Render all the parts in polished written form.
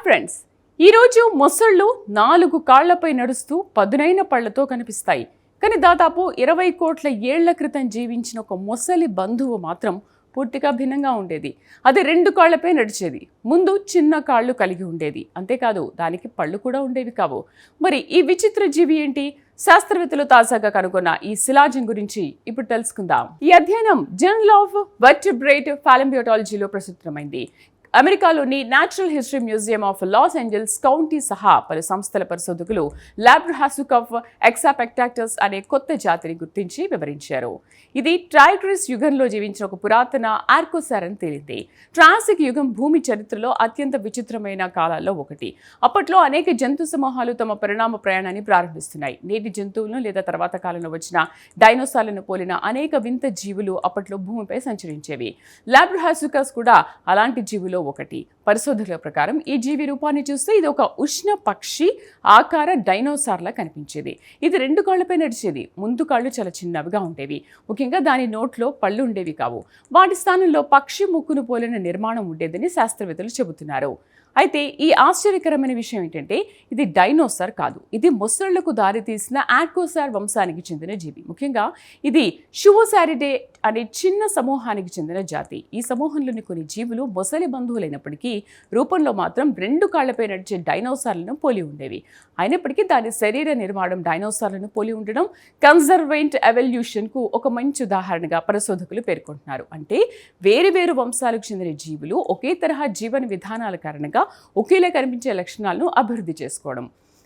Friends, ఈరోజు మొసళ్ళు 4 కాళ్లపై నడుస్తూ పదునైన పళ్లతో కనిపిస్తాయి. కానీ దాదాపు 20 కోట్ల ఏళ్ల క్రితం జీవించిన ఒక మొసలి బంధువు మాత్రం పూర్తిగా భిన్నంగా ఉండేది. అది 2 కాళ్లపై నడిచేది. ముందు చిన్న కాళ్ళు కలిగి ఉండేది. అంతేకాదు దానికి పళ్ళు కూడా ఉండేవి కావు. మరి ఈ విచిత్ర జీవి ఏంటి? శాస్త్రవేత్తలు తాజాగా కనుగొన్న ఈ శిలాజం గురించి ఇప్పుడు తెలుసుకుందాం. ఈ అధ్యయనం జర్నల్ ఆఫ్ వర్టెబ్రేట్ పాలింబియోటాలజీలో ప్రచురితమైంది. అమెరికాలోని natural history museum of Los Angeles county సహా పలు సంస్థల పరిశోధకులు లాబ్రహాసుకఫ్ ఎక్సాపెక్టాక్టస్ అనే కొత్త జాతిని గుర్తించి వివరించారు. ఇది ట్రైగ్రిస్ యుగంలో జీవించిన ఒక పురాతన ఆర్కోసార్ అని తేలింది. ట్రాసిక్ యుగం భూమి చరిత్రలో అత్యంత విచిత్రమైన కాలాల్లో ఒకటి. అప్పట్లో అనేక జంతు సమూహాలు తమ పరిణామ ప్రయాణాన్ని ప్రారంభిస్తున్నాయి. నేటి జంతువులను లేదా తర్వాత కాలంలో వచ్చిన డైనోసార్లను పోలిన అనేక వింత జీవులు అప్పట్లో భూమిపై సంచరించేవి. లాబ్రహాసుకస్ కూడా అలాంటి జీవులో ఒకటి. పరిశోధకుల ప్రకారం ఈ జీవి రూపాన్ని చూస్తే ఇది ఒక ఉష్ణ పక్షి ఆకార డైనోసార్లా కనిపించేది. ఇది 2 కాళ్లపై నడిచేది. ముందు కాళ్ళు చాలా చిన్నవిగా ఉండేవి. ముఖ్యంగా దాని నోట్లో పళ్ళు ఉండేవి కావు. వాటి స్థానంలో పక్షి ముక్కును పోలిన నిర్మాణం ఉండేదని శాస్త్రవేత్తలు చెబుతున్నారు. అయితే ఈ ఆశ్చర్యకరమైన విషయం ఏంటంటే ఇది డైనోసార్ కాదు. ఇది మొసళ్లకు దారితీసిన ఆర్కోసార్ వంశానికి చెందిన జీవి. ముఖ్యంగా ఇది షువోసారిడే అనే చిన్న సమూహానికి చెందిన జాతి. ఈ సమూహంలోని కొన్ని జీవులు మొసలి బంధువులైనప్పటికీ రూపంలో మాత్రం 2 కాళ్లపై నడిచే డైనోసార్లను పోలి ఉండేవి. అయినప్పటికీ దాని శరీర నిర్మాణం డైనోసార్లను పోలి ఉండడం కన్జర్వెంట్ ఎవల్యూషన్కు ఒక మంచి ఉదాహరణగా పరిశోధకులు పేర్కొంటున్నారు. అంటే వేరు వంశాలకు చెందిన జీవులు ఒకే తరహా జీవన విధానాల కారణంగా ఒకేలా కనిపించే లక్షణాలను అభివృద్ధి చేసుకోవడం.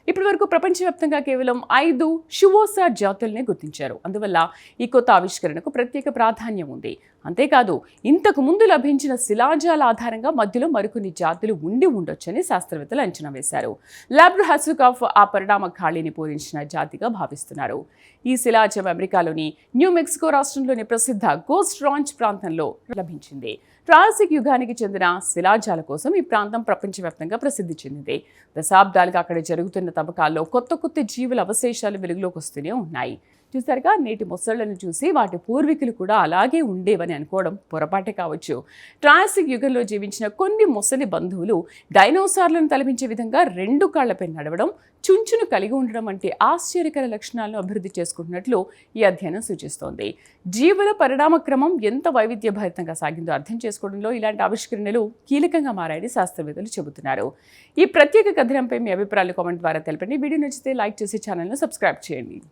ఇప్పటి వరకు ప్రపంచవ్యాప్తంగా కేవలం 5 షువోసార్ జాతుల్ని గుర్తించారు. అందువల్ల ఈ కొత్త ఆవిష్కరణకు ప్రత్యేక ప్రాధాన్యం ఉంది. అంతేకాదు ఇంతకు ముందు లభించిన శిలాజాల ఆధారంగా మధ్యలో మరికొన్ని జాతులు ఉండి ఉండొచ్చని శాస్త్రవేత్తలు అంచనా వేశారు. లాబ్రహాసుకఫ్ ఆ పరిణామ ఖాళీని పూరించిన జాతిగా భావిస్తున్నారు. ఈ శిలాజం అమెరికాలోని న్యూ మెక్సికో రాష్ట్రంలోని ప్రసిద్ధ గోస్ట్ రాంచ్ ప్రాంతంలో లభించింది. ట్రాసిక్ యుగానికి చెందిన శిలాజాల కోసం ఈ ప్రాంతం ప్రపంచవ్యాప్తంగా ప్రసిద్ధి చెందింది. దశాబ్దాలుగా అక్కడ జరుగుతున్న తవ్వకాల్లో కొత్త జీవుల అవశేషాలు వెలుగులోకి వస్తూనే ఉన్నాయి. చూసారుగా, నేటి మొసళ్లను చూసి వాటి పూర్వీకులు కూడా అలాగే ఉండేవని అనుకోవడం పొరపాటే కావచ్చు. ట్రాసిక్ యుగంలో జీవించిన కొన్ని మొసలి బంధువులు డైనోసార్లను తలపించే విధంగా 2 కాళ్లపై నడవడం, చుంచును కలిగి ఉండడం వంటి ఆశ్చర్యకర లక్షణాలను అభివృద్ధి చేసుకుంటున్నట్లు ఈ అధ్యయనం సూచిస్తోంది. జీవుల పరిణామ క్రమం ఎంత వైవిధ్యభరితంగా సాగిందో అర్థం చేసుకోవడంలో ఇలాంటి ఆవిష్కరణలు కీలకంగా మారాయని శాస్త్రవేత్తలు చెబుతున్నారు. ఈ ప్రత్యేక కథనంపై మీ అభిప్రాయాలు కామెంట్ ద్వారా తెలపండి. వీడియో నచ్చితే లైక్ చేసి ఛానల్ను సబ్స్క్రైబ్ చేయండి.